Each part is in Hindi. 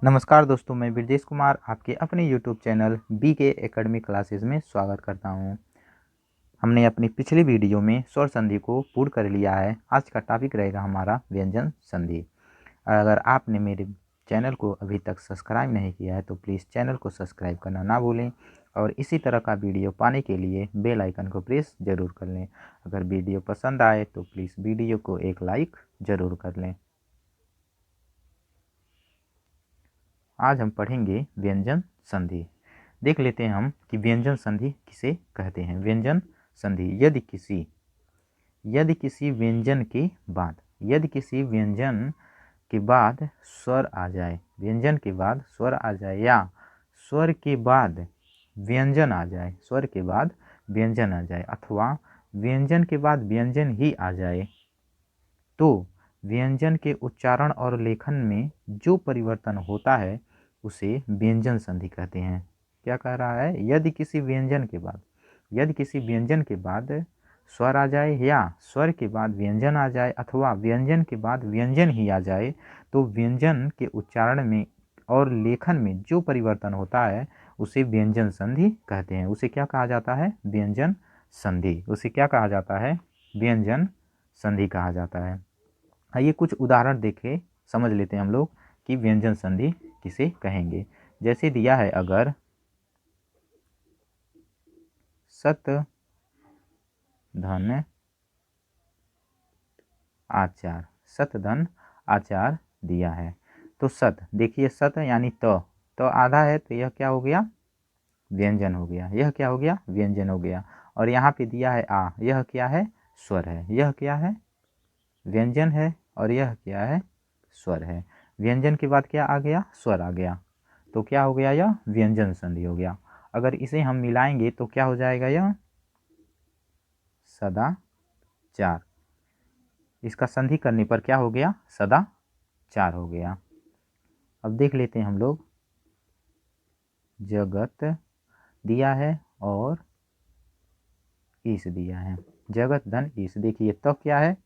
नमस्कार दोस्तों, मैं ब्रजेश कुमार आपके अपने YouTube channel BK academy classes में स्वागत करता हूं। हमने अपनी पिछली वीडियो में स्वर संधि को पूर्ण कर लिया है। आज का टॉपिक रहेगा हमारा व्यंजन संधि। अगर आपने मेरे चैनल को अभी तक सब्सक्राइब नहीं किया है तो प्लीज़ चैनल को सब्सक्राइब करना ना भूलें और इसी तरह का वीडियो पाने के लिए बेल आइकन को प्रेस ज़रूर कर लें। अगर वीडियो पसंद आए तो प्लीज़ वीडियो को एक लाइक ज़रूर कर लें। आज हम पढ़ेंगे व्यंजन संधि। देख लेते हैं हम कि व्यंजन संधि किसे कहते हैं। व्यंजन संधि यदि किसी व्यंजन के बाद स्वर आ जाए, व्यंजन के बाद स्वर आ जाए या स्वर के बाद व्यंजन आ जाए, अथवा व्यंजन के बाद व्यंजन ही आ जाए तो व्यंजन के उच्चारण और लेखन में जो परिवर्तन होता है उसे व्यंजन संधि कहते हैं। क्या कह रहा है? यदि किसी व्यंजन के बाद स्वर आ जाए या स्वर के बाद व्यंजन आ जाए अथवा व्यंजन के बाद व्यंजन ही आ जाए तो व्यंजन के उच्चारण में और लेखन में जो परिवर्तन होता है उसे व्यंजन संधि कहते हैं। उसे क्या कहा जाता है? व्यंजन संधि। उसे क्या कहा जाता है? व्यंजन संधि कहा जाता है। आइए कुछ उदाहरण देखे समझ लेते हैं हम लोग कि व्यंजन संधि किसे कहेंगे। जैसे दिया है, अगर सत धन आचार, सत धन आचार दिया है तो सत, देखिए सत यानी तो आधा है तो यह क्या हो गया? व्यंजन हो गया। यह क्या हो गया? व्यंजन हो गया। और यहाँ पे दिया है आ, यह क्या है? स्वर है। यह क्या है? व्यंजन है। और यह क्या है? स्वर है। व्यंजन के बाद क्या आ गया? स्वर आ गया। तो क्या हो गया? यह व्यंजन संधि हो गया। अगर इसे हम मिलाएंगे तो क्या हो जाएगा? यह सदाचार। इसका संधि करने पर क्या हो गया? सदाचार हो गया। अब देख लेते हैं हम लोग, जगत दिया है और ईश दिया है। जगत धन ईश। देखिए तो क्या है?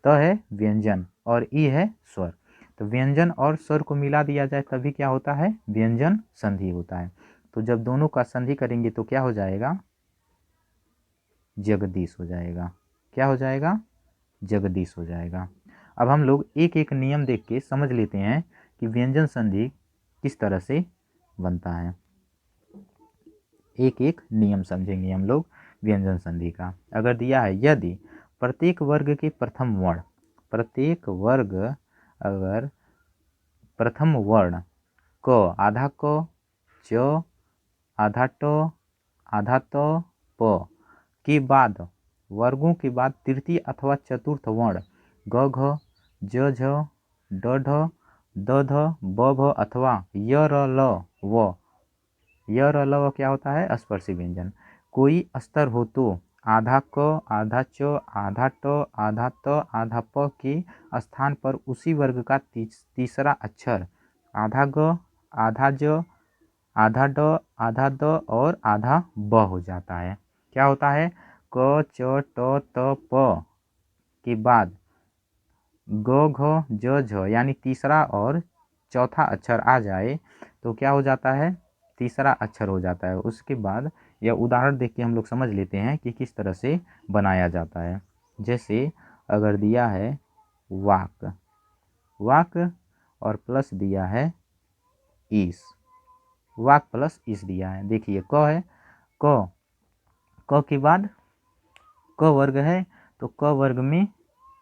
तो है व्यंजन और ई है स्वर। तो व्यंजन और स्वर को मिला दिया जाए तभी क्या होता है? व्यंजन संधि होता है। तो जब दोनों का संधि करेंगे तो क्या हो जाएगा? जगदीश हो जाएगा। क्या हो जाएगा? जगदीश हो जाएगा। अब हम लोग एक एक नियम देख के समझ लेते हैं कि व्यंजन संधि किस तरह से बनता है। एक एक नियम समझेंगे हम लोग व्यंजन संधि का। अगर दिया है, यदि प्रत्येक वर्ग के प्रथम वर्ण, प्रत्येक वर्ग अगर प्रथम वर्ण क, आधा क, च, आधा ट, आधा त, प के बाद वर्गों के बाद तृतीय अथवा चतुर्थ वर्ण ग, घ, ज, झ, ड, ढ, द, ध, ब, भ अथवा य, र, ल, व, य, र, ल, व क्या होता है? स्पर्शी व्यंजन। कोई स्तर हो तो आधा क, आधा च, आधा ट, आधा त, आधा प के स्थान पर उसी वर्ग का तीसरा अक्षर आधा ग, आधा ज, आधा ड, आधा द और आधा ब हो जाता है। क्या होता है? क, च, ट, त, प के बाद ग, घ, ज, झ यानी तीसरा और चौथा अक्षर आ जाए तो क्या हो जाता है? तीसरा अक्षर हो जाता है। उसके बाद यह उदाहरण देख के हम लोग समझ लेते हैं कि किस तरह से बनाया जाता है। जैसे अगर दिया है वाक, वाक और प्लस दिया है ईस, वाक प्लस ईस दिया है। देखिए क है, क के बाद क वर्ग है तो क वर्ग में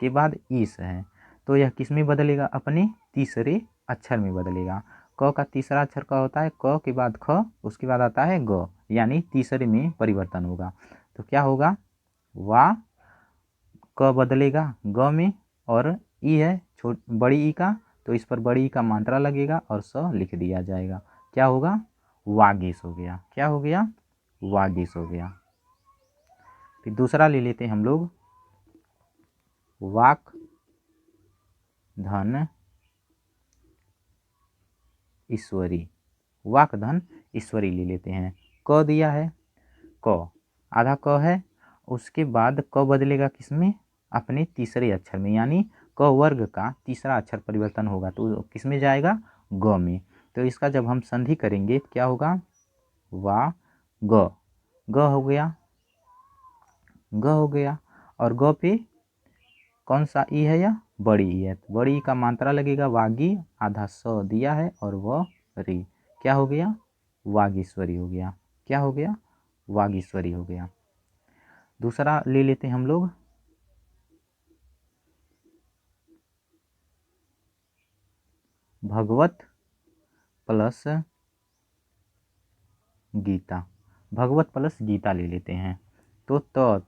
के बाद ईस है तो यह किस में बदलेगा? अपने तीसरे अक्षर में बदलेगा। क का तीसरा अक्षर क्या होता है? क के बाद ख, उसके बाद आता है ग, यानी तीसरे में परिवर्तन होगा। तो क्या होगा? वा, क बदलेगा ग में और ई है बड़ी ई का, तो इस पर बड़ी ई का मात्रा लगेगा और स लिख दिया जाएगा। क्या होगा? वागीश हो गया। क्या हो गया? वागीश हो गया। फिर दूसरा ले लेते हैं हम लोग, वाक धन ईश्वरी, वाक धन ईश्वरी ले लेते हैं। क दिया है, क आधा क है, उसके बाद क बदलेगा किसमें? अपने तीसरे अक्षर में, यानी क वर्ग का तीसरा अक्षर परिवर्तन होगा तो किस में जाएगा? ग में। तो इसका जब हम संधि करेंगे तो क्या होगा, वा ग, ग हो गया, ग हो गया। और ग पे कौन सा ई है, या बड़ी ई है, तो बड़ी ई का मात्रा लगेगा वागी, आधा स दिया है और व री, क्या हो गया, वागीश्वरी हो गया। क्या हो गया, वागीश्वरी हो गया। दूसरा ले लेते हैं हम लोग, भगवत प्लस गीता, भगवत प्लस गीता ले लेते हैं। तो त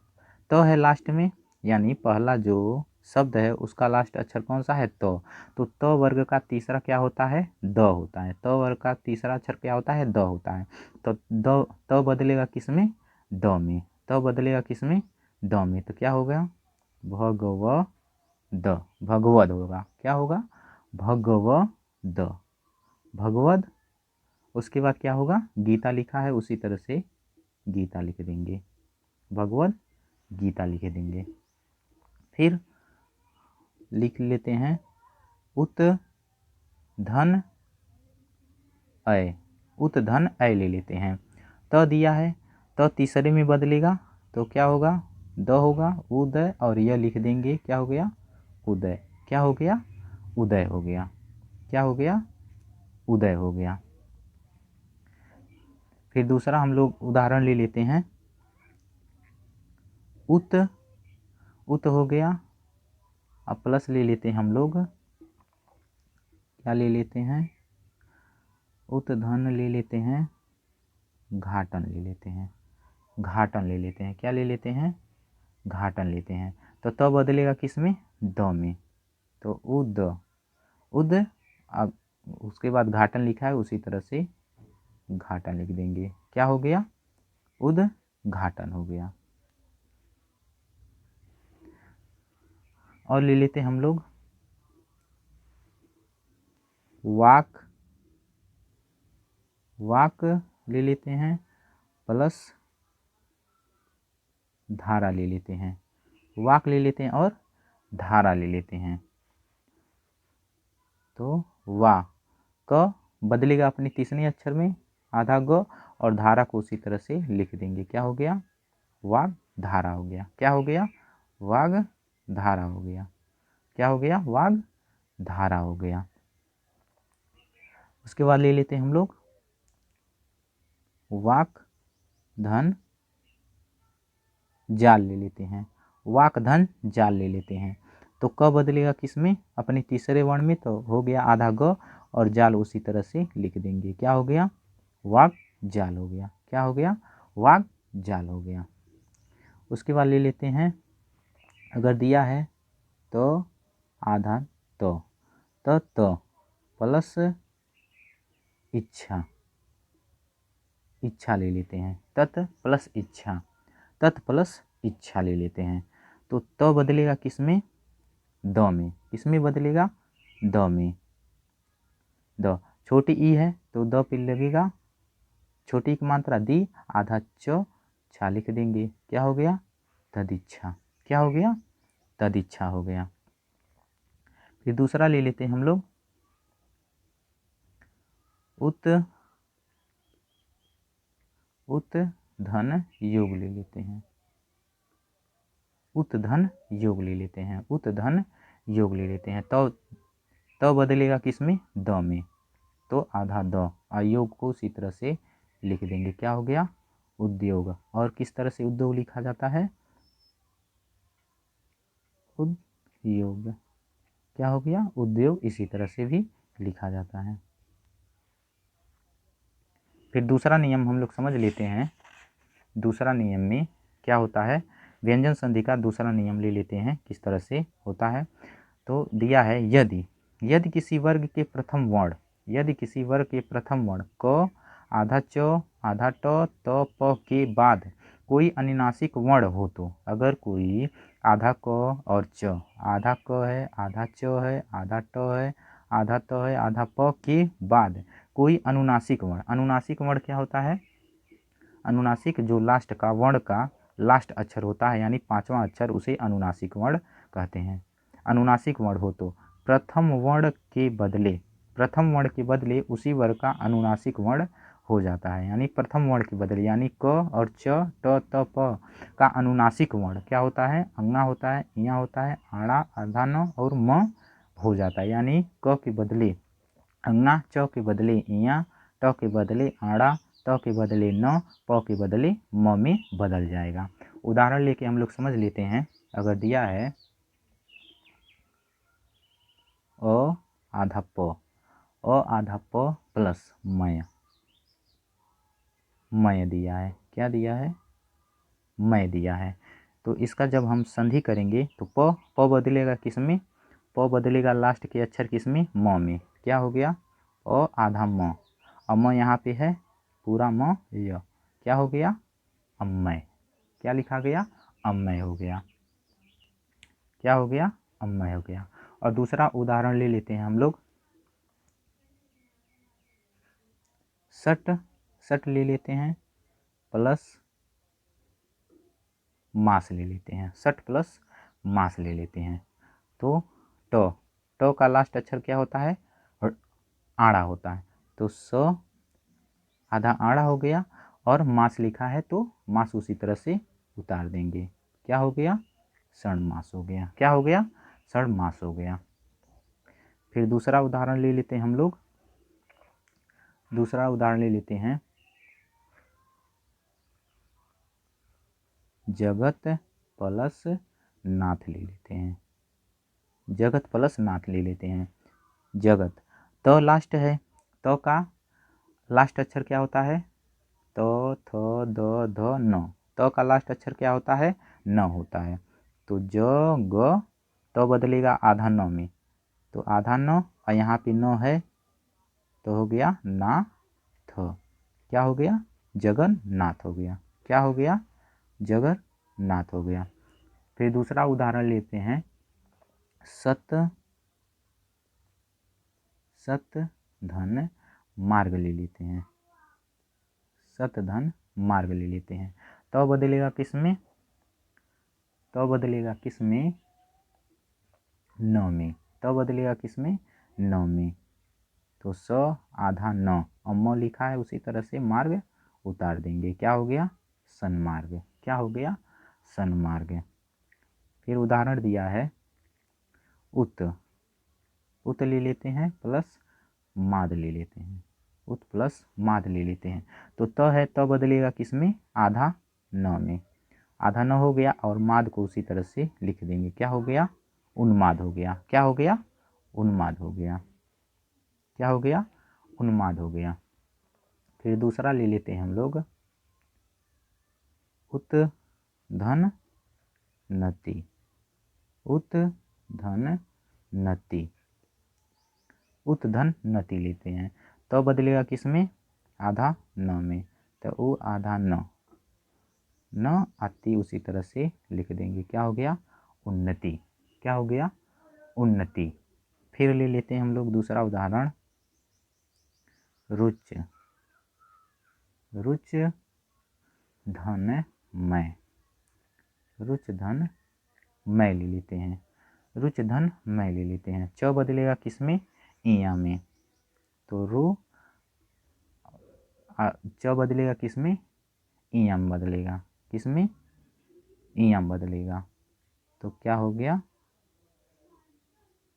है लास्ट में, यानी पहला जो शब्द है उसका लास्ट अक्षर कौन सा है, तो त वर्ग का तीसरा क्या होता है, द होता है। त वर्ग का तीसरा अक्षर क्या होता है, द होता है। तो द त बदलेगा किस में, द में, त बदलेगा किस में, द में, तो क्या होगा, भगवद, भगवद होगा। क्या होगा, भगवद, भगवद। उसके बाद क्या होगा, गीता लिखा है उसी तरह से गीता लिख देंगे, भगवद गीता लिख देंगे। फिर लिख लेते हैं उत धन अय, उत धन अय ले लेते हैं। त दिया है, त तीसरे में बदलेगा तो क्या होगा, द होगा, उदय, और यह लिख देंगे, क्या हो गया, उदय। क्या हो गया, उदय हो गया। क्या हो गया, उदय हो गया। फिर दूसरा हम लोग उदाहरण ले लेते हैं, उत, उत हो गया। अब प्लस ले लेते हैं हम लोग, क्या ले लेते हैं, उत धन ले लेते हैं, घाटन ले लेते हैं, घाटन ले लेते हैं। क्या ले लेते हैं, घाटन लेते हैं। तो त बदलेगा किस में, द में, तो उद, उद। अब उसके बाद घाटन लिखा है उसी तरह से घाटन लिख देंगे। क्या हो गया, उद घाटन हो गया। और ले लेते हैं हम लोग वाक, वाक ले लेते हैं, प्लस धारा ले लेते हैं, वाक ले लेते हैं और धारा ले लेते हैं। तो वा क बदलेगा अपने तीसरे अक्षर में, आधा ग, और धारा को उसी तरह से लिख देंगे। क्या हो गया, वाग धारा हो गया। क्या हो गया, वाग धारा हो गया। क्या हो गया, वाग धारा हो गया। उसके बाद ले लेते हैं हम लोग वाक धन जाल ले लेते हैं, वाक धन जाल ले लेते हैं। तो क बदलेगा किस में, अपने तीसरे वर्ण में, तो हो गया आधा ग, और जाल उसी तरह से लिख देंगे। क्या हो गया, वाक जाल हो गया। क्या हो गया, वाक जाल हो गया। उसके बाद ले लेते हैं, अगर दिया है तो आधा तो प्लस इच्छा, इच्छा ले लेते हैं, तत् प्लस इच्छा, तत् प्लस इच्छा ले लेते हैं। तो त बदलेगा किस में, द में, किस में बदलेगा, द में, द। छोटी ई है तो द पे लगेगा छोटी की मात्रा दी, आधा च छा लिख देंगे। क्या हो गया, तदिच्छा। क्या हो गया, तदिच्छा हो गया। फिर दूसरा ले लेते हैं हम लोग उत, उत धन योग ले लेते हैं, उत धन योग ले लेते हैं, उत धन योग ले लेते हैं। तो बदलेगा किस में, द में, तो आधा द, योग को उसी तरह से लिख देंगे। क्या हो गया, उद्योग। और किस तरह से उद्योग लिखा जाता है, उद्योग। क्या हो गया, उद्योग, इसी तरह से भी लिखा जाता है। फिर दूसरा नियम हम लोग समझ लेते हैं। दूसरा नियम में क्या होता है, व्यंजन संधि का दूसरा नियम ले लेते हैं, किस तरह से होता है। तो दिया है, यदि, यदि किसी वर्ग के प्रथम वर्ण, यदि किसी वर्ग के प्रथम वर्ण क, आधा च, आधा ट, त, प के बाद कोई अनुनासिक वर्ण हो, तो अगर कोई आधा क और च, आधा क है, आधा च है, आधा ट है, आधा त है, आधा प के बाद कोई अनुनासिक वर्ण, अनुनासिक वर्ण क्या होता है, अनुनासिक जो लास्ट का वर्ण का लास्ट अक्षर होता है, यानी पांचवा अक्षर, उसे अनुनासिक वर्ण कहते हैं। अनुनासिक वर्ण हो तो प्रथम वर्ण के बदले, प्रथम वर्ण के बदले उसी वर्ग का अनुनासिक वर्ण हो जाता है। यानी प्रथम वर्ण के बदले यानी क और च, ट, त, प का अनुनासिक वर्ण क्या होता है? अंगा होता है, इया होता है, आड़ा, आधा न और म हो जाता है। यानी क के बदले अंगा, च के बदले इया, ट के बदले आड़ा, त के बदले न, प के बदले म में बदल जाएगा। उदाहरण लेके हम लोग समझ लेते हैं। अगर दिया है अ आधा प, अ आधा प प्लस मय, मय दिया है। क्या दिया है? मय दिया है। तो इसका जब हम संधि करेंगे तो प बदलेगा किस में? प बदलेगा लास्ट के अक्षर किस में? म में। क्या हो गया? अ आधा म, और म यहाँ पे है पूरा म य, क्या हो गया? अम्मय। क्या लिखा गया? अम्मय हो गया। क्या हो गया? अम्मय हो गया। और दूसरा उदाहरण ले लेते हैं हम लोग। सट, सट ले लेते हैं प्लस मास ले लेते हैं। सट प्लस मास ले लेते हैं। तो ट, ट का लास्ट अक्षर क्या होता है? आड़ा होता है। तो स आधा आड़ा हो गया और मास लिखा है तो मास उसी तरह से उतार देंगे। क्या हो गया? षण मास हो गया। क्या हो गया? षण मास हो गया। फिर दूसरा उदाहरण ले लेते हैं हम लोग। दूसरा उदाहरण ले लेते हैं जगत प्लस नाथ ले लेते हैं। जगत प्लस नाथ ले लेते हैं। जगत त लास्ट है, त का लास्ट अक्षर क्या होता है? त, थ, द, ध, न। त का लास्ट अक्षर क्या होता है? न होता है। तो ज ग त बदलेगा आधा न में, तो आधा न और यहाँ पे न है तो हो गया ना थ। क्या हो गया? जगन्नाथ हो गया। क्या हो गया? जगन्नाथ हो गया। फिर दूसरा उदाहरण लेते हैं। सत, सत धन मार्ग ले लेते हैं। सत धन मार्ग ले लेते हैं। तो बदलेगा किस में? तो बदलेगा किस में? न में। तो बदलेगा किस में? न में। तो स आधा न और म लिखा है उसी तरह से मार्ग उतार देंगे। क्या हो गया? सन्मार्ग। क्या हो गया? सन्मार्ग। फिर उदाहरण दिया है उत, उत ले लेते हैं प्लस माद ले लेते हैं। उत प्लस माद ले लेते हैं। तो त है, त बदलेगा किस में? आधा न में। आधा न हो गया और माद को उसी तरह से लिख देंगे। क्या हो गया? उन्माद हो गया। क्या हो गया? उन्माद हो गया। क्या हो गया? उन्माद हो गया। फिर दूसरा ले लेते हैं हम लोग उत धन नति। उत धन नति, उत धन नति लेते हैं। तो बदलेगा किस में? आधा न में। तो वो आधा न, न आती उसी तरह से लिख देंगे। क्या हो गया? उन्नति। क्या हो गया? उन्नति। फिर ले लेते हैं हम लोग दूसरा उदाहरण रुच, रुच धन मैं। रुच धन मैं ले लेते हैं। रुच धन मैं ले लेते हैं। च बदलेगा किस में? इया में। तो रू च बदलेगा किस में? इया में बदलेगा। किस में? इया में बदलेगा। तो क्या हो गया?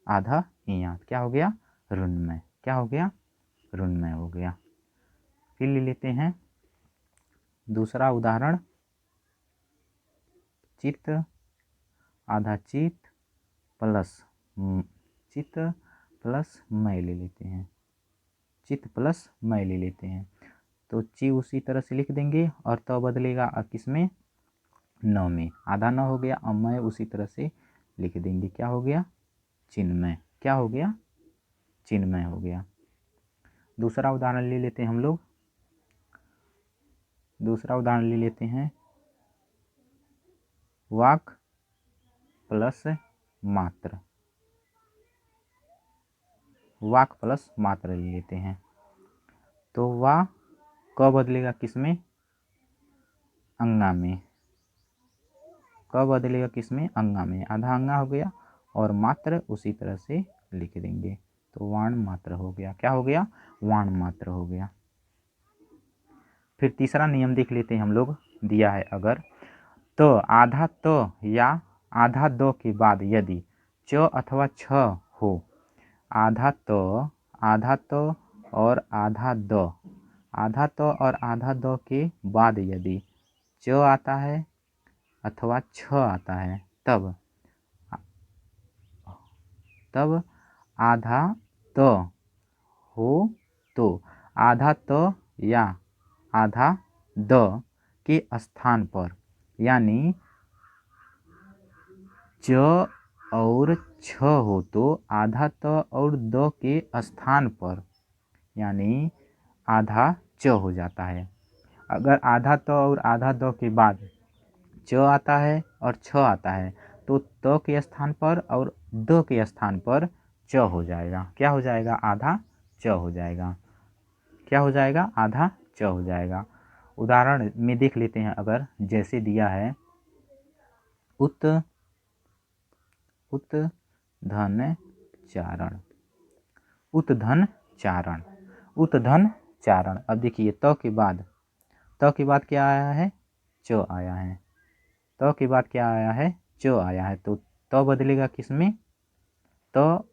आधा इया। क्या हो गया? रुन्मय। क्या हो गया? रुन्मय हो गया। फिर ले लेते हैं दूसरा उदाहरण चित्त आधा चित्त प्लस चित्त प्लस मैं ले लेते हैं। चित्त प्लस मैं ले लेते हैं। तो ची उसी तरह से लिख देंगे और तो बदलेगा किस में? न में। आधा न हो गया और मैं उसी तरह से लिख देंगे। क्या हो गया? चिन्मय। क्या हो गया? चिन्मय हो गया। दूसरा उदाहरण ले लेते हैं हम लोग। दूसरा उदाहरण ले लेते हैं वाक प्लस मात्र। वाक प्लस मात्र ले लेते हैं। तो वा क बदलेगा किस में? अंगा में। क बदलेगा किस में? अंगा में। आधा अंगा हो गया और मात्र उसी तरह से लिख देंगे। तो वर्ण मात्र हो गया। क्या हो गया? वर्ण मात्र हो गया। फिर तीसरा नियम देख लेते हैं हम लोग। दिया है अगर तो आधा त या आधा द के बाद यदि च अथवा छ हो, आधा त और आधा द, आधा त और आधा द के बाद यदि च आता है अथवा छ आता है, तब आधा त हो तो आधा त या आधा द के स्थान पर, यानी च और छ हो तो आधा त और द के स्थान पर, यानी आधा च हो जाता है। अगर आधा त और आधा द के बाद च आता है और छ आता है तो त के स्थान पर और द के स्थान पर च हो जाएगा। क्या हो जाएगा? आधा च हो जाएगा। क्या हो जाएगा? आधा च हो जाएगा। उदाहरण में देख लेते हैं अगर, जैसे दिया है धन चारण, धन चारण, धन चारण। अब देखिए त के बाद क्या आया है? च आया है। त के बाद क्या आया है? च आया है। तो त बदलेगा किस में? त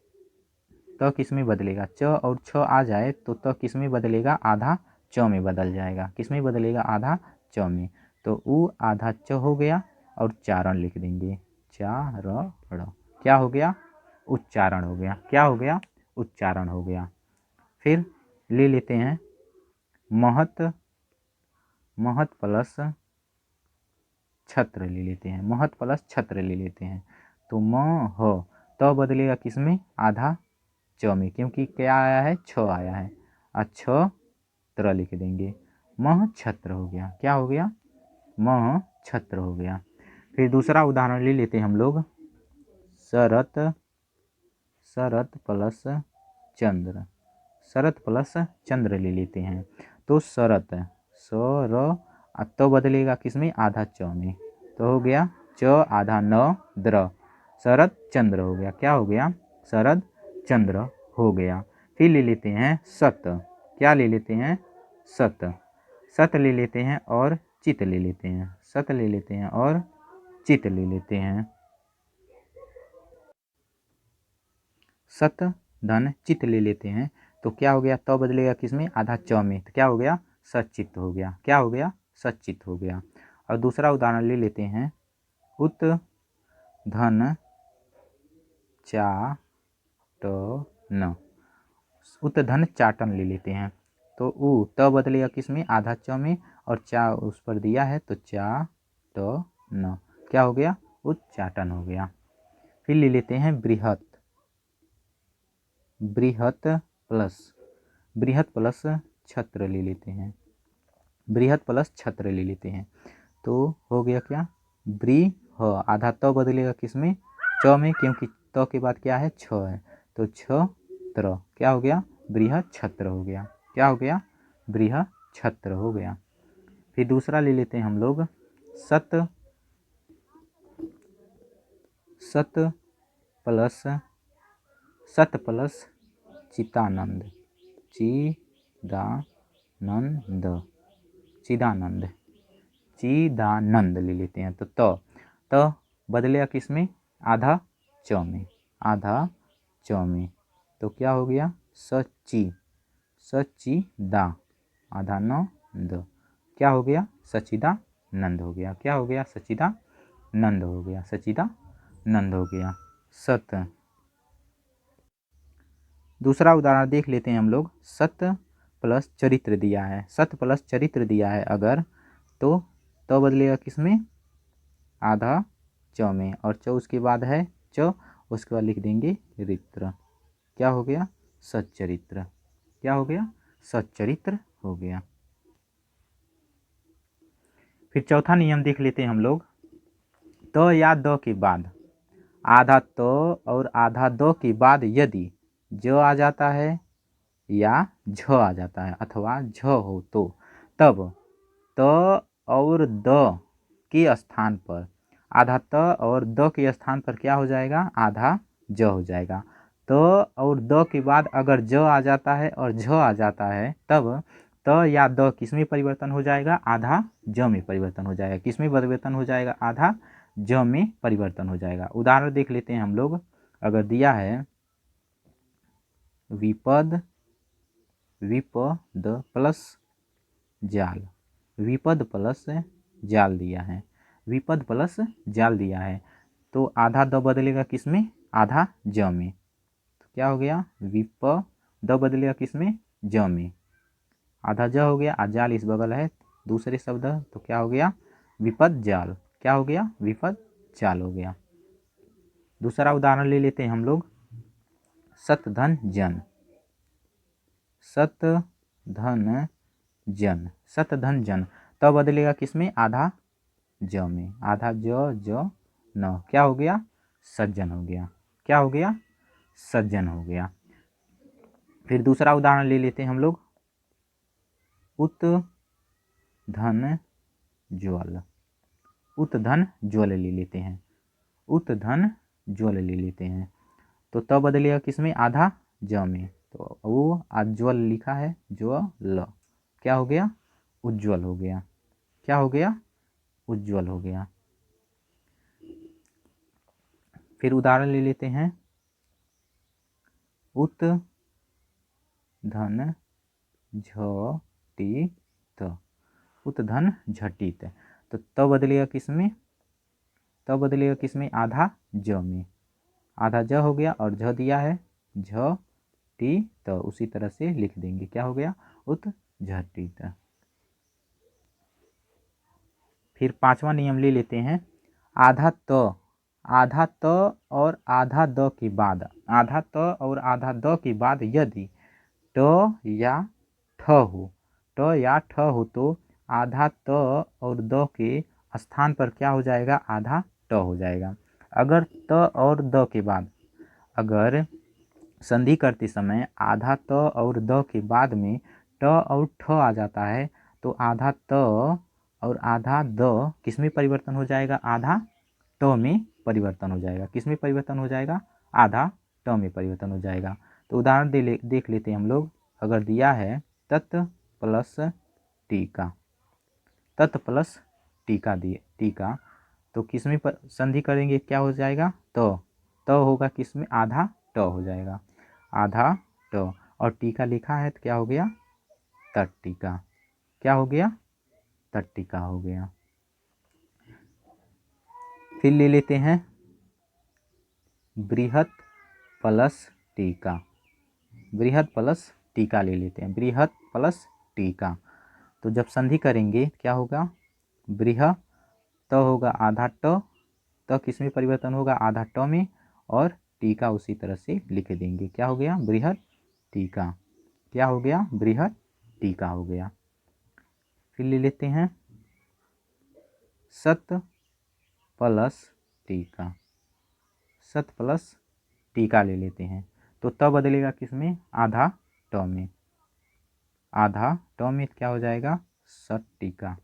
किस में बदलेगा? च और छ आ जाए तो त किस में बदलेगा? आधा च में बदल जाएगा। किस में बदलेगा? आधा च में। तो उ आधा च हो गया और चारण लिख देंगे। चारण। क्या हो गया? उच्चारण हो गया। क्या हो गया? उच्चारण हो गया। फिर ले लेते हैं महत प्लस छत्र ले लेते हैं। महत प्लस छत्र ले लेते हैं। तो ह त बदलेगा किस में? आधा च में, क्योंकि क्या आया है? छ आया है। छ त्र लिख देंगे। मह छत्र हो गया। क्या हो गया? मह छत्र हो गया। फिर दूसरा उदाहरण ले लेते हैं हम लोग। शरत प्लस चंद्र, शरत प्लस चंद्र ले लेते हैं। तो शरत तो बदलेगा किस में? आधा च में। तो हो गया च आधा न द्र, शरद चंद्र हो गया। क्या हो गया? शरद चंद्र हो गया। फिर ले लेते हैं सत। क्या ले लेते हैं? सत ले लेते हैं और चित ले लेते हैं। सत ले लेते हैं और चित ले लेते हैं। सत धन चित ले लेते हैं। तो क्या हो गया? तो बदलेगा किस में? आधा च में। तो क्या हो गया? सचित हो गया। क्या हो गया? सचित हो गया। और दूसरा उदाहरण ले लेते हैं। उत धन चाटन, उत धन चाटन ले लेते हैं। तो उ त बदलेगा किस में? आधा च में, और चा उस पर दिया है तो चा ट न। क्या हो गया? उच्चाटन हो गया। फिर ले लेते हैं बृहत प्लस छत्र ले लेते हैं। बृहत प्लस छत्र ले लेते हैं। तो हो गया क्या? आधा त बदलेगा किस में? च में, क्योंकि त के बाद क्या है? छ है। तो छ त्र। क्या हो गया? बृहत छत्र हो गया। क्या हो गया? बृहत छत्र हो गया। फिर दूसरा ले लेते हैं हम लोग। सत प्लस चिदानंद, चिदानंद ले लेते हैं। तो त बदलेगा किस में? आधा च में। तो क्या हो गया? सचिदा, आधा न द। क्या हो गया? सचिदानंद हो गया। क्या हो गया? सचिदानंद हो गया। सचिदानंद हो गया। सत। दूसरा उदाहरण देख लेते हैं हम लोग। सत प्लस चरित्र दिया है। सत प्लस चरित्र दिया है अगर, तो बदलेगा किस में? आधा च में, और च उसके बाद है च, उसके बाद लिख देंगे रित्र। क्या हो गया? सच्चरित्र। क्या हो गया? सच्चरित्र हो गया। फिर चौथा नियम देख लेते हैं हम लोग। त या द के बाद, आधा त और आधा द के बाद यदि ज आ जाता है या झ आ जाता है अथवा झ हो, तो तब त और द के स्थान पर, आधा त और द के स्थान पर क्या हो जाएगा? आधा ज हो जाएगा। त और द के बाद अगर ज आ जाता है और झ आ जाता है तब त या द किस में परिवर्तन हो जाएगा, आधा ज में परिवर्तन हो जाएगा। किस में परिवर्तन हो जाएगा, आधा ज में परिवर्तन हो जाएगा। उदाहरण देख लेते हैं हम लोग। अगर दिया है विपद विपद प्लस जाल, विपद प्लस जाल दिया है, विपद प्लस जाल दिया है, तो आधा द बदलेगा किस में, आधा ज में। तो क्या हो गया, विपद बदलेगा किस में, ज में, आधा ज हो गया, आ जाल इस बगल है दूसरे शब्द, तो क्या हो गया, विपद जाल। क्या हो गया, विपद जाल हो गया। दूसरा उदाहरण ले लेते हैं हम लोग। सत धन जन, सत धन जन, सत धन जन तब बदलेगा किस में, आधा ज में, आधा ज न, क्या हो गया, सज्जन हो गया। क्या हो गया, सज्जन हो गया। फिर दूसरा उदाहरण ले लेते हैं हम लोग। उत धन ज्वल, उत धन ज्वल ले लेते हैं, उत धन ज्वल ले लेते हैं, तो तब बदलेगा किस में, आधा ज में, तो वो अज्वल लिखा है ज्वल, क्या हो गया, उज्ज्वल हो गया। क्या हो गया, उज्ज्वल हो गया। फिर उदाहरण ले लेते हैं। उत धन झटित, उत धन झटित, तो तब बदलेगा किस में, तब बदलेगा किस में, आधा ज में, आधा ज हो गया और झ दिया है झ टी, तो उसी तरह से लिख देंगे, क्या हो गया, उत झटित। फिर पांचवा नियम ले लेते हैं। आधा त, आधा त और आधा द के बाद, आधा त और आधा द के बाद यदि ट या ठ हो, ट या ठ हो तो आधा त और द के स्थान पर क्या हो जाएगा, आधा ट हो जाएगा। अगर त और द के बाद, अगर संधि करते समय आधा त और द के बाद में ट और ठ आ जाता है तो आधा त और आधा द किस में परिवर्तन हो जाएगा, आधा ट में परिवर्तन हो जाएगा। किस में परिवर्तन हो जाएगा, आधा ट में परिवर्तन हो जाएगा। तो उदाहरण देख लेते हैं हम लोग। अगर दिया है तत् प्लस टीका, तत् प्लस टीका दिए, टीका, तो किस में संधि करेंगे, क्या हो जाएगा, तो होगा किस में, आधा ट हो जाएगा, आधा ट, और टीका लिखा है तो क्या हो गया, तट्टिका। क्या हो गया, तट्टिका हो गया। फिर ले लेते हैं बृहत प्लस टीका, बृहत प्लस टीका ले लेते हैं, बृहत प्लस टीका, तो जब संधि करेंगे क्या होगा, बृह तो होगा आधा ट, तो किस में परिवर्तन होगा, आधा ट में, और टीका उसी तरह से लिख देंगे, क्या हो गया, बृहत टीका। क्या हो गया, बृहत टीका हो गया। फिर ले लेते हैं सत प्लस टीका, सत प्लस टीका ले लेते हैं, तो तब बदलेगा किस में, आधा ट में, आधा ट में क्या हो जाएगा, सत टीका।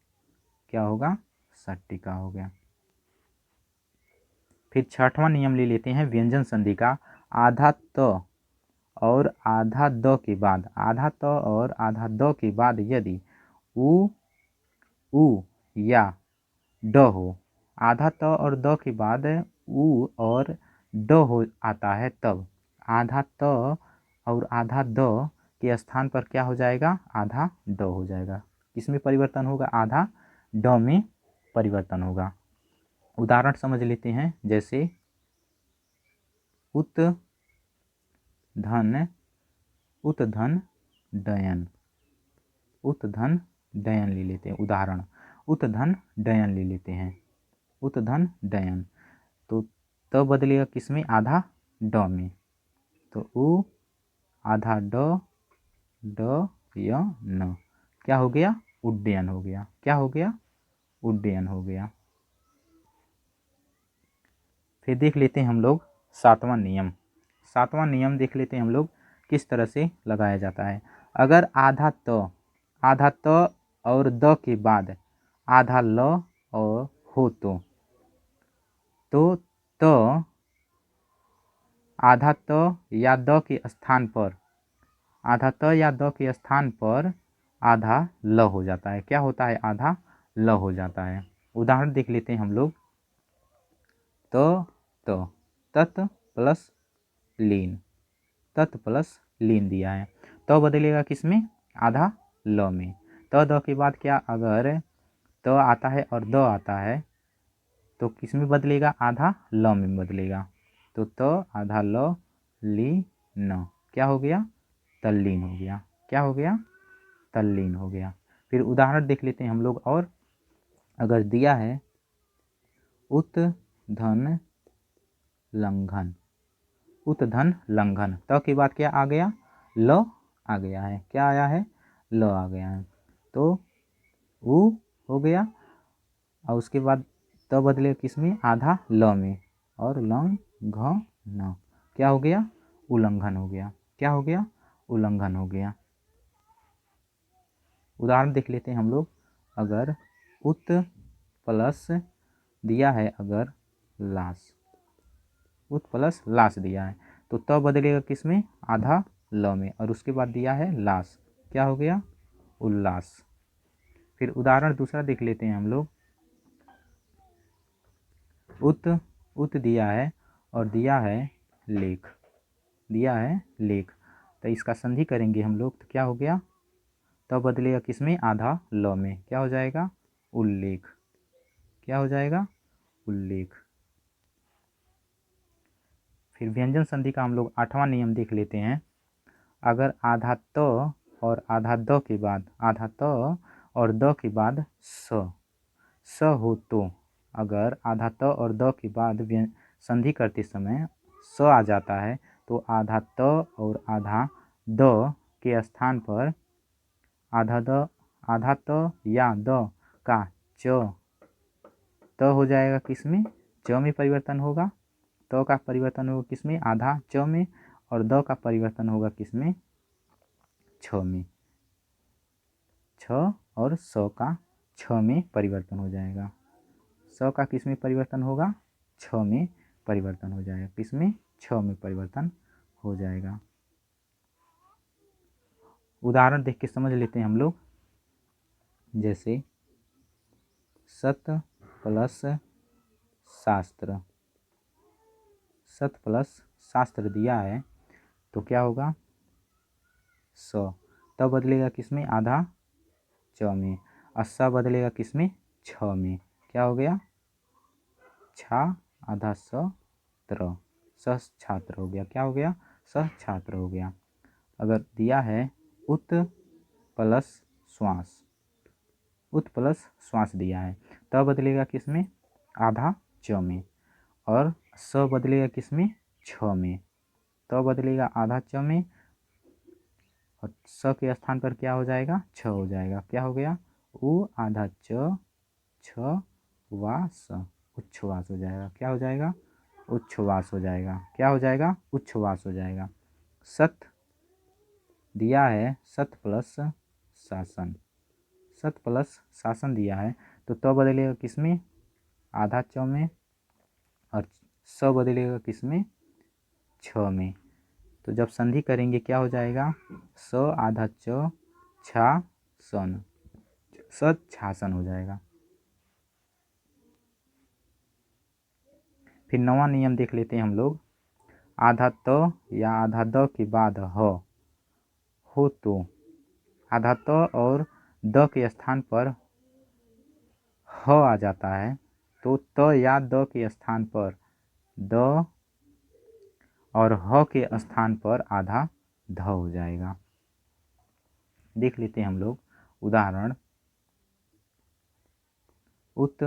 क्या होगा, सत टीका हो गया। फिर छठवां नियम ले लेते हैं व्यंजन संधि का। आधा त और आधा द के बाद, आधा त और आधा द के बाद यदि उ या ड हो, आधा त और द के बाद उ और ड हो आता है तब आधा त और आधा द के स्थान पर क्या हो जाएगा, आधा ड हो जाएगा। किसमें परिवर्तन होगा, आधा ड में परिवर्तन होगा। उदाहरण समझ लेते हैं, जैसे उत धन डयन, उत धन डयन ले लेते हैं। उदाहरण उत धन डयन ले लेते हैं, उत धन डयन, तो त बदलेगा किस में, आधा ड में, तो उ आधा ड य न, क्या हो गया, उड्डयन हो गया। क्या हो गया, उड्डयन हो गया। फिर देख लेते हैं हम लोग सातवां नियम। सातवां नियम देख लेते हैं हम लोग किस तरह से लगाया जाता है। अगर आधा त और द के बाद आधा ल और हो तो त आधा त या द के स्थान पर, आधा त या द के स्थान पर आधा ल हो जाता है। क्या होता है? आधा ल हो जाता है। उदाहरण देख लेते हैं हम लोग। त तत् प्लस लीन, तत् प्लस लीन दिया है। तो बदलेगा किस में? आधा ल में। त द के बाद क्या अगर त आता है और द आता है तो किस में बदलेगा? आधा ल में बदलेगा। तो त आधा ल ली न, क्या हो गया? तल्लीन हो गया। क्या हो गया? तल्लीन हो गया। फिर उदाहरण देख लेते हैं हम लोग। और अगर दिया है उत धन लंघन, उत धन लंघन, त के बाद क्या आ गया? ल आ गया है। क्या आया है? ल आ गया है। तो उ हो गया और उसके बाद त बदले किस में? आधा ल में। और लंघ न, क्या हो गया? उल्लंघन हो गया। क्या हो गया? उल्लंघन हो गया। उदाहरण देख लेते हैं हम लोग। अगर उत प्लस दिया है अगर लाश, उत प्लस लाश दिया है तो त बदलेगा किस में? आधा ल में। और उसके बाद दिया है लाश, क्या हो गया? उल्लास। फिर उदाहरण दूसरा देख लेते हैं हम लोग। उत दिया है और दिया है लेख, दिया है लेख। तो इसका संधि करेंगे हम लोग तो क्या हो गया? तो बदलेगा किस में? आधा ल में। क्या हो जाएगा? उल्लेख। क्या हो जाएगा? उल्लेख। फिर व्यंजन संधि का हम लोग 8वां नियम देख लेते हैं। अगर आधा त और आधा द के बाद, आधा त और द के बाद स हो तो, अगर आधा त और द के बाद संधि करते समय स आ जाता है तो आधा त और आधा द के स्थान पर आधा त या द का च त हो जाएगा किस में? च में परिवर्तन होगा। त का परिवर्तन होगा किस में? आधा च में। और द का परिवर्तन होगा किस में? छ में। छ और स का छ में परिवर्तन हो जाएगा। स का किस में परिवर्तन होगा? छ में परिवर्तन हो जाएगा। किस में? छ में परिवर्तन हो जाएगा। उदाहरण देख के समझ लेते हैं हम लोग। जैसे सत प्लस शास्त्र, सत प्लस शास्त्र दिया है तो क्या होगा? स। तब बदलेगा किस में? आधा च में। और स बदलेगा किस में? छ में। क्या हो गया? छा आधा स त्र, स छात्र हो गया। क्या हो गया? स छात्र हो गया। अगर दिया है उत प्लस श्वास, उत प्लस श्वास दिया है तब बदलेगा किस में? आधा च में। और स बदलेगा किस में? छ में। तब बदलेगा आधा च में और स के स्थान पर क्या हो जाएगा? छ हो जाएगा। क्या हो गया? उ आधा च छ वा स, उच्छ्वास हो जाएगा। क्या हो जाएगा? उच्छ्वास हो जाएगा। क्या हो जाएगा? उच्छ्वास हो जाएगा। सत दिया है सत प्लस शासन, सत प्लस शासन दिया है तो त बदलेगा किस में? आधा च में। और स बदलेगा किस में? छ में। तो जब संधि करेंगे क्या हो जाएगा? स आधा च छा सन, स छासन हो जाएगा। फिर 9वां नियम देख लेते हैं हम लोग। आधा त या आधा द के बाद ह हो तो, आधा त और द के स्थान पर ह आ जाता है तो त या द के स्थान पर द और ह के स्थान पर आधा ध हो जाएगा। देख लेते हैं हम लोग उदाहरण। उत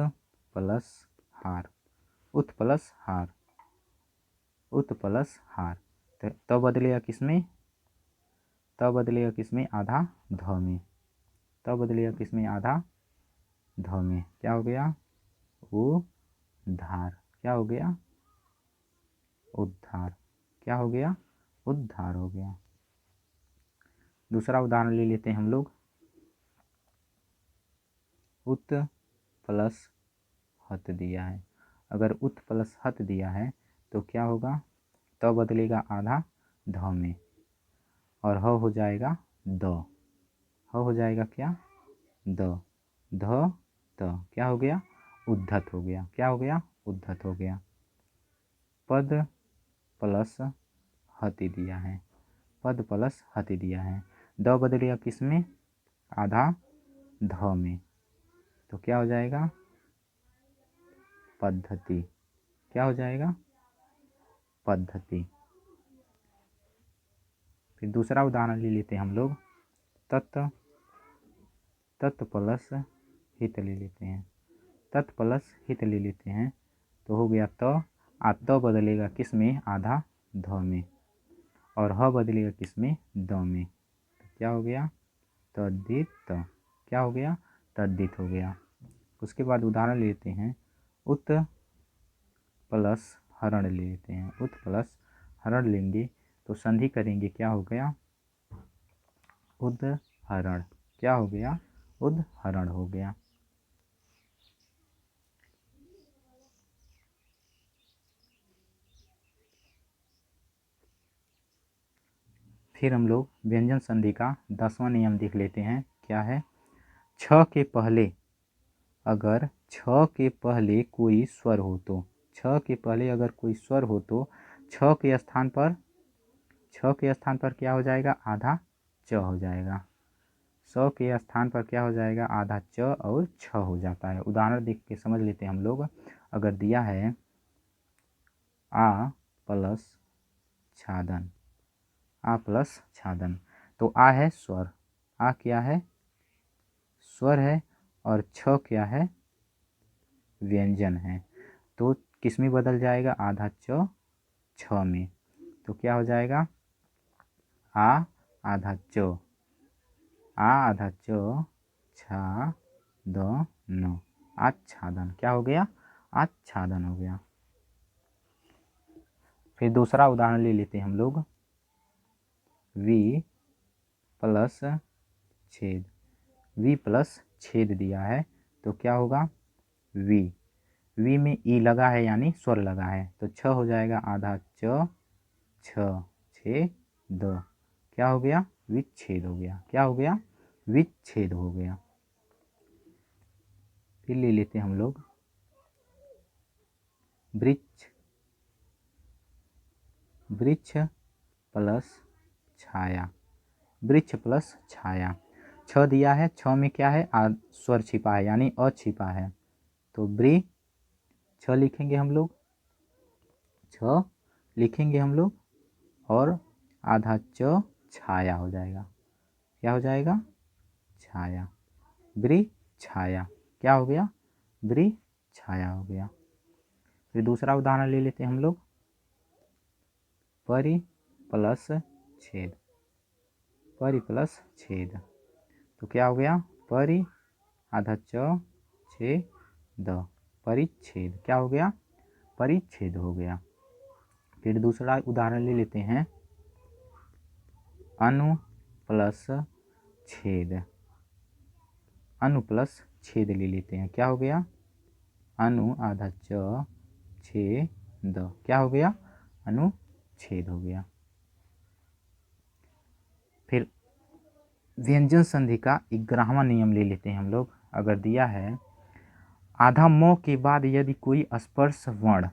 प्लस हार, उत प्लस हार, उत प्लस हार। तो बदलेगा किस में? तब बदलेगा किस में? आधा ध में। तब बदलेगा किस में? आधा ध में। क्या हो गया? उद्धार। क्या हो गया? उद्धार। क्या हो गया? उद्धार हो गया। दूसरा उदाहरण ले लेते हैं हम लोग। उत प्लस हत दिया है। अगर उत प्लस हत दिया है तो क्या होगा? त बदलेगा आधा ध में, और ह हो जाएगा द, ह हो जाएगा क्या, द, ध त, क्या हो गया, उद्धत हो गया, क्या हो गया, उद्धत हो गया। पद प्लस हति दिया है, पद प्लस हति दिया है, द बदलेगा किस में, आधा ध में, तो क्या हो जाएगा, पद्धति, क्या हो जाएगा, पद्धति। फिर दूसरा उदाहरण ले लेते हैं हम लोग, तत्, तत् प्लस हित ले लेते हैं, तत् प्लस हित ले लेते हैं, तो हो गया त, त बदलेगा किस में, आधा ध में, और ह बदलेगा किस में, द में, तो क्या हो गया, तद्दित, क्या हो गया, तद्दित हो गया। उसके बाद उदाहरण लेते हैं, उत प्लस हरण ले लेते हैं, उत प्लस हरण लेंगे तो संधि करेंगे, क्या हो गया, उदहरण, क्या हो गया, उदहरण हो गया। फिर हम लोग व्यंजन संधि का 10वां नियम देख लेते हैं, क्या है, छ के पहले, अगर छ के पहले कोई स्वर हो तो, छ के पहले अगर कोई स्वर हो तो छ के स्थान पर, छ के स्थान पर क्या हो जाएगा, आधा च हो जाएगा, स के स्थान पर क्या हो जाएगा, आधा च और छ हो जाता है। उदाहरण देख के समझ लेते हैं हम लोग। अगर दिया है आ प्लस छादन, आ प्लस छादन, तो आ है स्वर, आ क्या है, स्वर है, और छ क्या है, व्यंजन है, तो किस में बदल जाएगा, आधा च छ में, तो क्या हो जाएगा, आ आधा च, आ आधा च, छा द न, आच्छादन, क्या हो गया, आच्छादन हो गया। फिर दूसरा उदाहरण ले लेते हैं हम लोग, वी प्लस छेद, वी प्लस छेद दिया है, तो क्या होगा, वी, वी में ई लगा है यानी स्वर लगा है, तो छ हो जाएगा, आधा च छ छे द, क्या हो गया, विच्छेद हो गया, क्या हो गया, विच्छेद हो गया। फिर ले लेते हैं हम लोग, वृक्ष, वृक्ष प्लस छाया, वृक्ष प्लस छाया, छ दिया है, छ में क्या है, स्वर छिपा है यानी अ छिपा है, तो वृ, छ लिखेंगे हम लोग, छ लिखेंगे हम लोग, और आधा च छाया हो जाएगा, क्या हो जाएगा, छाया, वृ छाया, क्या हो गया, वृ छाया हो गया। फिर दूसरा उदाहरण ले लेते हैं हम लोग, परि प्लस छेद, परि प्लस छेद, तो क्या हो गया, परि आधा च छे द, परिच्छेद, क्या हो गया, परिच्छेद हो गया। फिर दूसरा उदाहरण ले लेते हैं, अनु प्लस छेद, अनु प्लस छेद ले लेते हैं, क्या हो गया, अनु आधा च छे द, क्या हो गया, अनुच्छेद हो गया। फिर व्यंजन संधि का 11वां नियम ले लेते हैं हम लोग। अगर दिया है आधा म के बाद यदि कोई स्पर्श वर्ण,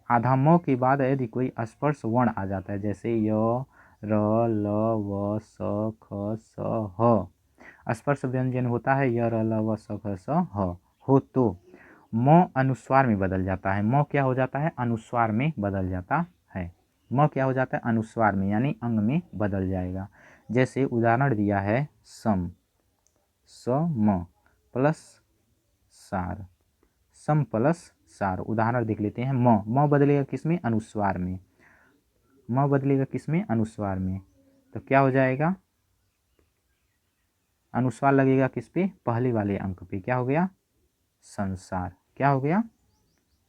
आधा म के बाद यदि कोई स्पर्श वर्ण आ जाता है, जैसे य र ल व स ख स ह, स्पर्श व्यंजन होता है य र ल व स ख स ह, हो तो म अनुस्वार में बदल जाता है, म क्या हो जाता है, अनुस्वार में बदल जाता है, म क्या हो जाता है, अनुस्वार में यानी अंग में बदल जाएगा। जैसे उदाहरण दिया है, सम, स म प्लस सार, सम प्लस सार, उदाहरण देख लेते हैं, म बदलेगा किसमें, अनुस्वार में, म बदलेगा किसमें, अनुस्वार में, तो क्या हो जाएगा, अनुस्वार लगेगा किस पे, पहले वाले अंक पे, क्या हो गया, संसार, क्या हो गया,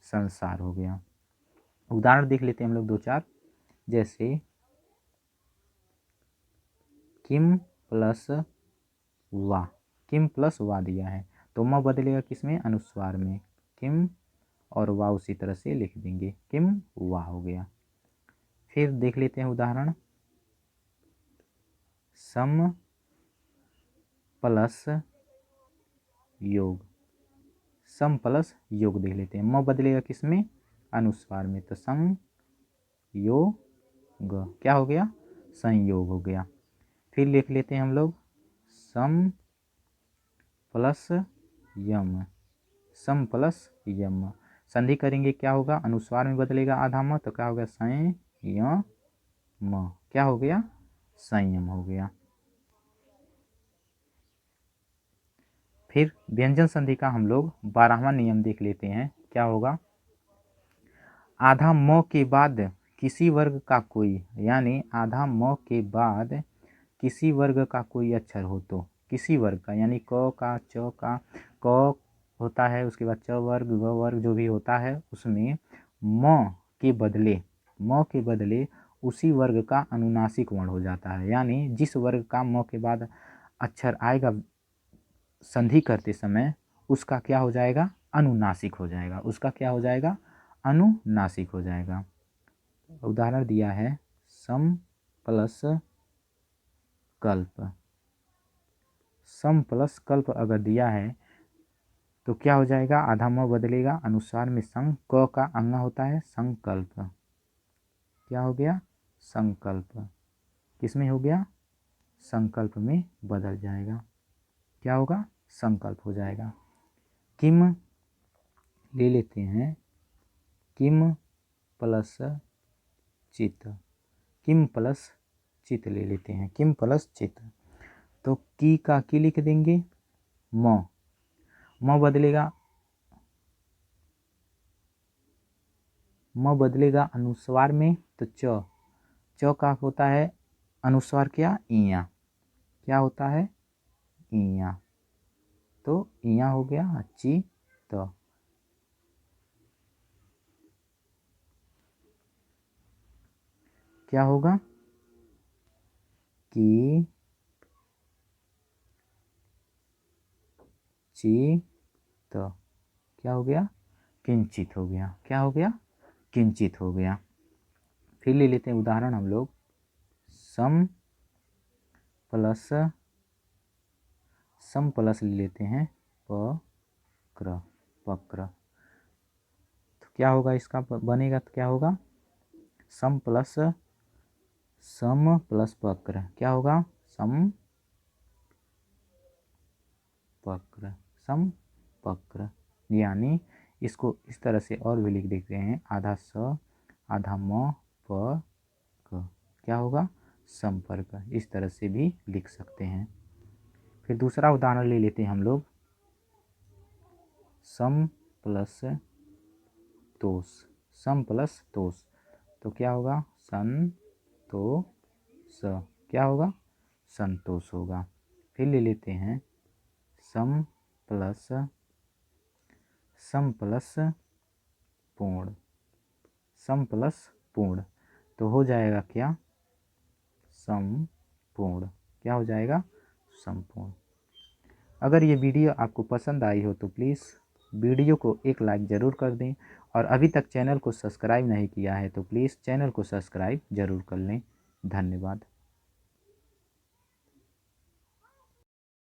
संसार हो गया। उदाहरण देख लेते हैं हम लोग 2-4, जैसे किम प्लस वा, किम प्लस वा दिया है, तो म बदलेगा किसमें, अनुस्वार में, किम, और वा उसी तरह से लिख देंगे, किम वा हो गया। फिर देख लेते हैं उदाहरण। सम प्लस योग, सम प्लस योग देख लेते हैं। म बदलेगा किस में? अनुस्वार में, तो सं योग, क्या हो गया? संयोग हो गया। फिर लिख लेते हैं हम लोग सम प्लस यम, सम प्लस यम। संधि करेंगे क्या होगा? अनुस्वार में बदलेगा आधा म, तो क्या हो गया? संयम, क्या हो गया? संयम हो गया। फिर व्यंजन संधि का हम लोग 12वां नियम देख लेते हैं, क्या होगा? आधा म के बाद किसी वर्ग का कोई, यानी आधा म के बाद किसी वर्ग का कोई अक्षर हो तो, किसी वर्ग का, यानी क का, च का, क होता है, उसके बाद च वर्ग, ग वर्ग जो भी होता है, उसमें म के बदले उसी वर्ग का अनुनासिक वर्ण हो जाता है। यानी जिस वर्ग का म के बाद अक्षर आएगा संधि करते समय, उसका क्या हो जाएगा? अनुनासिक हो जाएगा। उसका क्या हो जाएगा? अनुनासिक हो जाएगा। उदाहरण दिया है सम प्लस कल्प, सम प्लस कल्प अगर दिया है तो क्या हो जाएगा? आधा म बदलेगा, अनुसार में संग, क का अंग होता है, संकल्प। क्या हो गया? संकल्प। किसमें हो गया? संकल्प में बदल जाएगा। क्या होगा? संकल्प हो जाएगा। किम ले लेते हैं, किम प्लस चित, किम प्लस चित ले लेते हैं, किम प्लस चित। तो की का की लिख देंगे, म बदलेगा, म बदलेगा अनुस्वार में, तो च का होता है अनुस्वार क्या? इया, क्या होता है? इया, तो इया हो गया ची तो। क्या होगा? कि ची तो, क्या हो गया? किंचित हो गया। क्या हो गया? किंचित हो गया। फिर ले लेते हैं उदाहरण हम लोग, सम प्लस ले लेते हैं पक्र, पक्र। तो क्या होगा? इसका बनेगा तो क्या होगा? सम प्लस पक्र, क्या होगा? सम पक्र, सम पक्र। यानी इसको इस तरह से और भी लिख देते हैं, आधा स आधा म प क, क्या होगा? संपर्क। इस तरह से भी लिख सकते हैं। फिर दूसरा उदाहरण ले लेते हैं हम लोग, सम प्लस तोष, सम प्लस तोष। तो क्या होगा? सन तो स, क्या होगा? संतोष होगा। फिर ले लेते हैं सम प्लस पूर्ण, सम प्लस पूर्ण। तो हो जाएगा क्या? संपूर्ण। क्या हो जाएगा? संपूर्ण। अगर ये वीडियो आपको पसंद आई हो तो प्लीज़ वीडियो को एक लाइक ज़रूर कर दें, और अभी तक चैनल को सब्सक्राइब नहीं किया है तो प्लीज़ चैनल को सब्सक्राइब ज़रूर कर लें। धन्यवाद।